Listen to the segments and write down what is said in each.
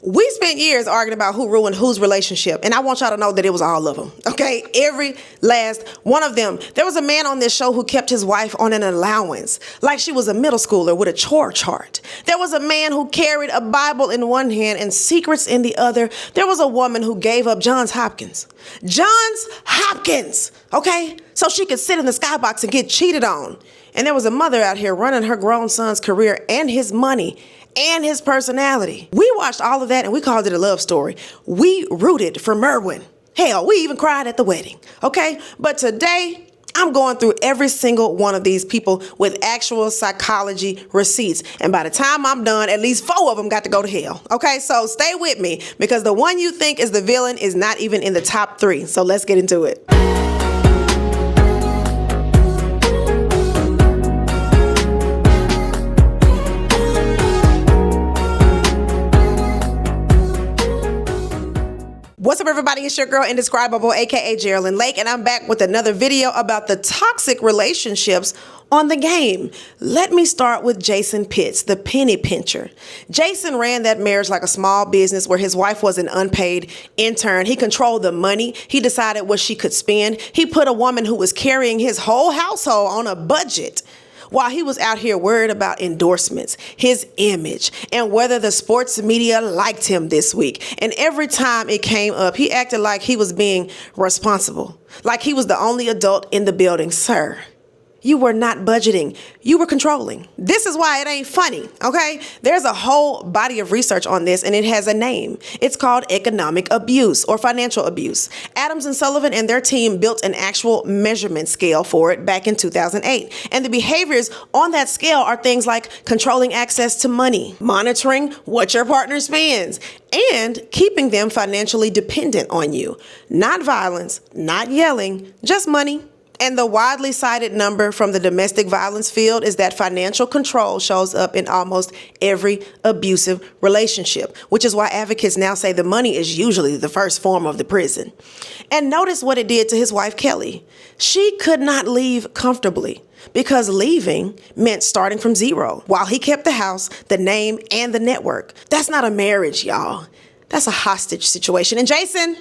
We spent years arguing about who ruined whose relationship, and I want y'all to know that it was all of them, okay? Every last one of them. There was a man on this show who kept his wife on an allowance, like she was a middle schooler with a chore chart. There was a man who carried a Bible in one hand and secrets in the other. There was a woman who gave up Johns Hopkins, okay? So she could sit in the skybox and get cheated on. And there was a mother out here running her grown son's career and his money and his personality. We watched all of that and we called it a love story. We rooted for Merwin. Hell, we even cried at the wedding, okay? But today, I'm going through every single one of these people with actual psychology receipts. And by the time I'm done, at least 4 of them got to go to hell, okay? So stay with me because the one you think is the villain is not even in the top 3. So let's get into it. What's up, everybody? It's your girl, Indeskribeabull, aka Geraldine Lake, and I'm back with another video about the toxic relationships on the game. Let me start with Jason Pitts, the penny pincher. Jason ran that marriage like a small business where his wife was an unpaid intern. He controlled the money. He decided what she could spend. He put a woman who was carrying his whole household on a budget, while he was out here worried about endorsements, his image, and whether the sports media liked him this week. And every time it came up, he acted like he was being responsible, like he was the only adult in the building. Sir, you were not budgeting. You were controlling. This is why it ain't funny, okay? There's a whole body of research on this, and it has a name. It's called economic abuse or financial abuse. Adams and Sullivan and their team built an actual measurement scale for it back in 2008. And the behaviors on that scale are things like controlling access to money, monitoring what your partner spends, and keeping them financially dependent on you. Not violence, not yelling, just money. And the widely cited number from the domestic violence field is that financial control shows up in almost every abusive relationship, which is why advocates now say the money is usually the first form of the prison. And notice what it did to his wife, Kelly. She could not leave comfortably because leaving meant starting from zero while he kept the house, the name, and the network. That's not a marriage, y'all. That's a hostage situation. And Jason,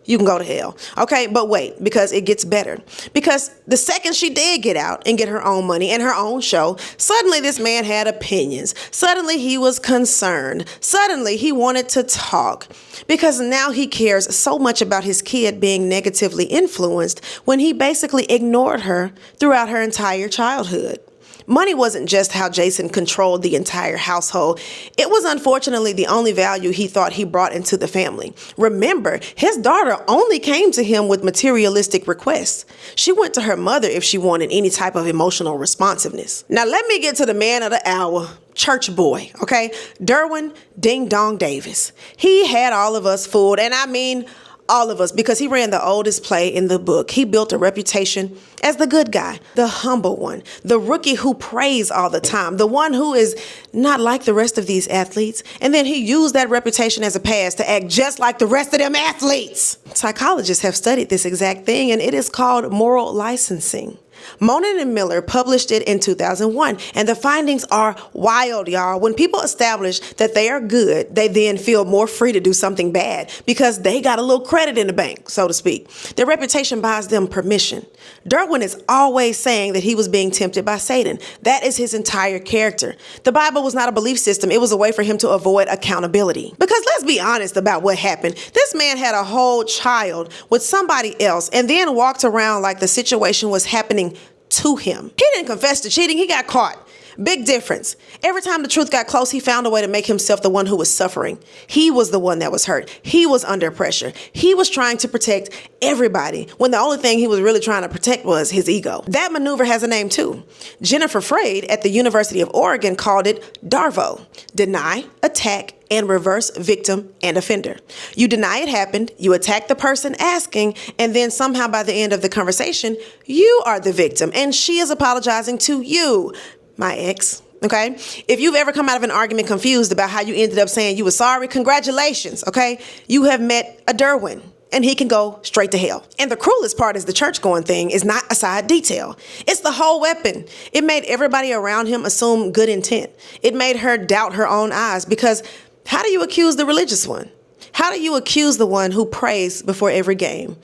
you can go to hell. Okay, but wait, because it gets better. Because the second she did get out and get her own money and her own show, suddenly this man had opinions. Suddenly he was concerned. Suddenly he wanted to talk. Because now he cares so much about his kid being negatively influenced when he basically ignored her throughout her entire childhood. Money wasn't just how Jason controlled the entire household. It was unfortunately the only value he thought he brought into the family. Remember, his daughter only came to him with materialistic requests. She went to her mother if she wanted any type of emotional responsiveness. Now let me get to the man of the hour. Church boy, okay? Derwin Ding Dong Davis. He had all of us fooled, and I mean all of us, because he ran the oldest play in the book. He built a reputation as the good guy, the humble one, the rookie who prays all the time, the one who is not like the rest of these athletes. And then he used that reputation as a pass to act just like the rest of them athletes. Psychologists have studied this exact thing, and it is called moral licensing. Monin and Miller published it in 2001, and the findings are wild, y'all. When people establish that they are good, they then feel more free to do something bad because they got a little credit in the bank, so to speak. Their reputation buys them permission. Derwin is always saying that he was being tempted by Satan. That is his entire character. The Bible was not a belief system. It was a way for him to avoid accountability. Because let's be honest about what happened. This man had a whole child with somebody else and then walked around like the situation was happening to him. He didn't confess to cheating. He got caught. Big difference. Every time the truth got close, he found a way to make himself the one who was suffering. He was the one that was hurt. He was under pressure. He was trying to protect everybody when the only thing he was really trying to protect was his ego. That maneuver has a name too. Jennifer Freyd at the University of Oregon called it DARVO. Deny, attack, and reverse victim and offender. You deny it happened, you attack the person asking, and then somehow by the end of the conversation, you are the victim and she is apologizing to you, my ex. Okay? If you've ever come out of an argument confused about how you ended up saying you were sorry, congratulations, okay? You have met a Derwin, and he can go straight to hell. And the cruelest part is the church-going thing is not a side detail. It's the whole weapon. It made everybody around him assume good intent. It made her doubt her own eyes because How do you accuse the religious one? How do you accuse the one who prays before every game?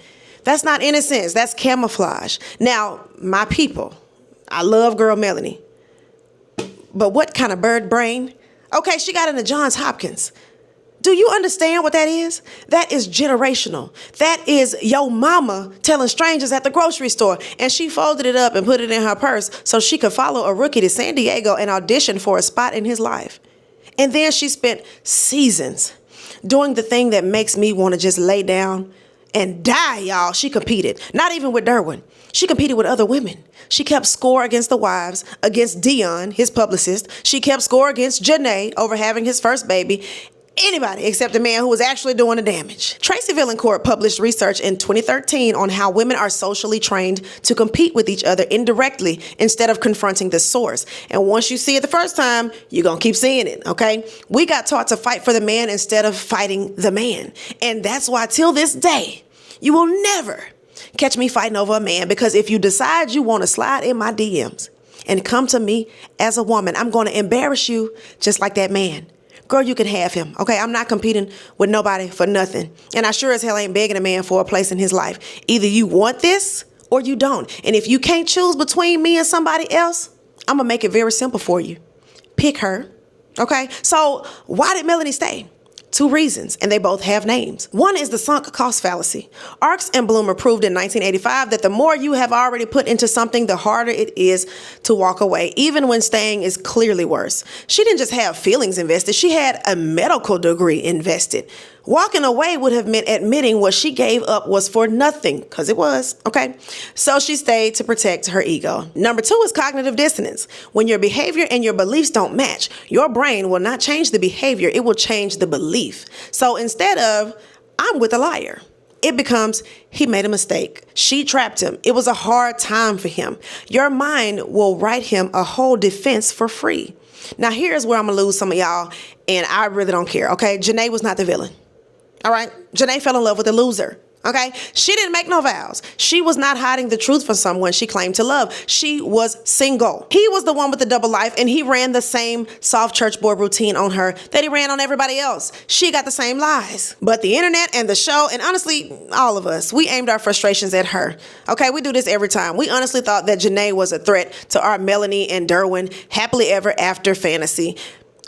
That's not innocence. That's camouflage. Now, my people, I love girl Melanie. But what kind of bird brain? Okay, she got into Johns Hopkins. Do you understand what that is? That is generational. That is your mama telling strangers at the grocery store. And she folded it up and put it in her purse so she could follow a rookie to San Diego and audition for a spot in his life. And then she spent seasons doing the thing that makes me want to just lay down and die, y'all. She competed. Not even with Derwin. She competed with other women. She kept score against the wives, against Dion, his publicist. She kept score against Jana over having his first baby. Anybody except the man who was actually doing the damage. Tracy Villancourt published research in 2013 on how women are socially trained to compete with each other indirectly instead of confronting the source. And once you see it the first time, you're going to keep seeing it, okay? We got taught to fight for the man instead of fighting the man. And that's why till this day, you will never catch me fighting over a man, because if you decide you want to slide in my DMs and come to me as a woman, I'm going to embarrass you just like that man. Girl, you can have him, okay? I'm not competing with nobody for nothing. And I sure as hell ain't begging a man for a place in his life. Either you want this or you don't. And if you can't choose between me and somebody else, I'm going to make it very simple for you. Pick her, okay? So why did Melanie stay? 2 reasons, and they both have names. One is the sunk cost fallacy. Arks and Bloomer proved in 1985 that the more you have already put into something, the harder it is to walk away, even when staying is clearly worse. She didn't just have feelings invested, she had a medical degree invested. Walking away would have meant admitting what she gave up was for nothing, because it was, okay? So she stayed to protect her ego. Number 2 is cognitive dissonance. When your behavior and your beliefs don't match, your brain will not change the behavior, it will change the belief. So instead of, I'm with a liar, it becomes, he made a mistake. She trapped him. It was a hard time for him. Your mind will write him a whole defense for free. Now here's where I'm gonna lose some of y'all, and I really don't care, okay? Janae was not the villain. All right, Janae fell in love with a loser, okay? She didn't make no vows. She was not hiding the truth from someone she claimed to love. She was single. He was the one with the double life, and he ran the same soft church boy routine on her that he ran on everybody else. She got the same lies. But the internet and the show, and honestly, all of us, we aimed our frustrations at her, okay? We do this every time. We honestly thought that Janae was a threat to our Melanie and Derwin happily ever after fantasy.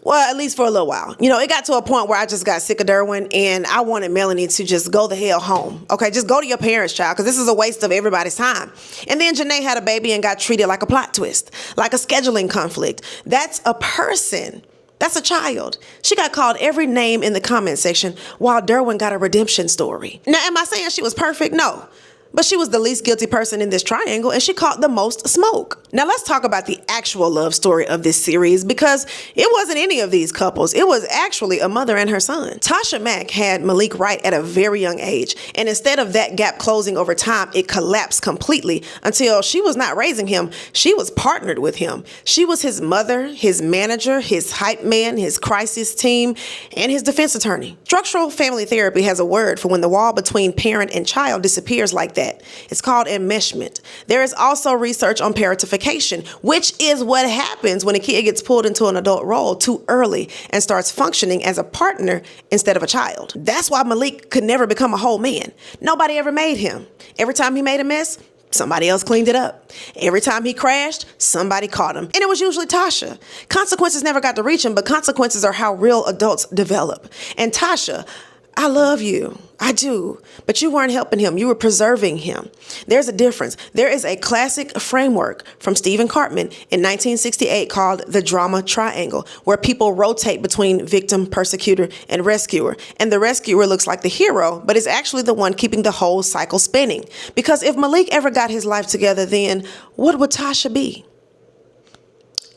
Well, at least for a little while. You know, it got to a point where I just got sick of Derwin and I wanted Melanie to just go the hell home. Okay, just go to your parents, child, because this is a waste of everybody's time. And then Janae had a baby and got treated like a plot twist, like a scheduling conflict. That's a person. That's a child. She got called every name in the comment section while Derwin got a redemption story. Now, am I saying she was perfect? No. But she was the least guilty person in this triangle, and she caught the most smoke. Now let's talk about the actual love story of this series, because it wasn't any of these couples. It was actually a mother and her son. Tasha Mack had Malik right at a very young age, and instead of that gap closing over time, it collapsed completely until she was not raising him. She was partnered with him. She was his mother, his manager, his hype man, his crisis team, and his defense attorney. Structural family therapy has a word for when the wall between parent and child disappears like that. It's called enmeshment. There is also research on parentification, which is what happens when a kid gets pulled into an adult role too early and starts functioning as a partner instead of a child. That's why Malik could never become a whole man. Nobody ever made him. Every time he made a mess, somebody else cleaned it up. Every time he crashed, somebody caught him. And it was usually Tasha. Consequences never got to reach him, but consequences are how real adults develop. And Tasha, I love you. I do. But you weren't helping him. You were preserving him. There's a difference. There is a classic framework from Stephen Cartman in 1968 called the drama triangle, where people rotate between victim, persecutor, and rescuer. And the rescuer looks like the hero, but is actually the one keeping the whole cycle spinning. Because if Malik ever got his life together, then what would Tasha be?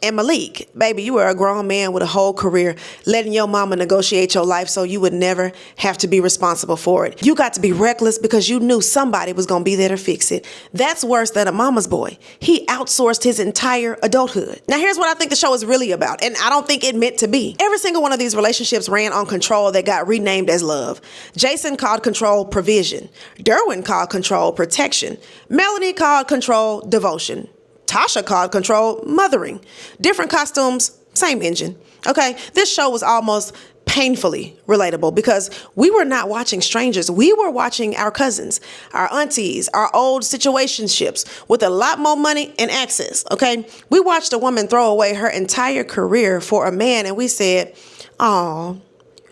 And Malik, baby, you were a grown man with a whole career, letting your mama negotiate your life so you would never have to be responsible for it. You got to be reckless because you knew somebody was going to be there to fix it. That's worse than a mama's boy. He outsourced his entire adulthood. Now, here's what I think the show is really about, and I don't think it meant to be. Every single one of these relationships ran on control that got renamed as love. Jason called control provision. Derwin called control protection. Melanie called control devotion. Tasha called control mothering. Different costumes, same engine. Okay, this show was almost painfully relatable because we were not watching strangers. We were watching our cousins, our aunties, our old situationships with a lot more money and access, okay? We watched a woman throw away her entire career for a man and we said, oh.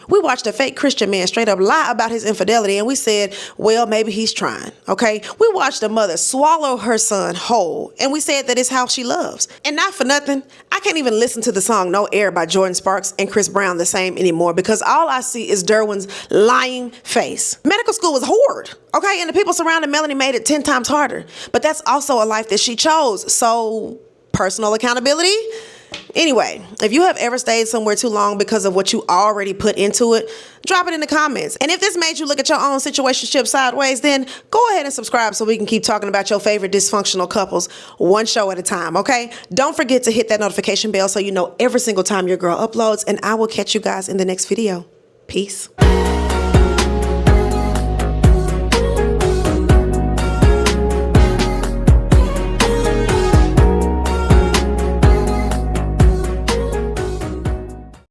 We watched a fake Christian man straight up lie about his infidelity and we said, well, maybe he's trying, okay? We watched a mother swallow her son whole and we said that it's how she loves. And not for nothing, I can't even listen to the song No Air by Jordan Sparks and Chris Brown the same anymore because all I see is Derwin's lying face. Medical school was hard, okay? And the people surrounding Melanie made it 10 times harder. But that's also a life that she chose. So personal accountability? Anyway, if you have ever stayed somewhere too long because of what you already put into it, drop it in the comments. And if this made you look at your own situationship sideways, then go ahead and subscribe so we can keep talking about your favorite dysfunctional couples one show at a time, okay? Don't forget to hit that notification bell so you know every single time your girl uploads, and I will catch you guys in the next video. Peace.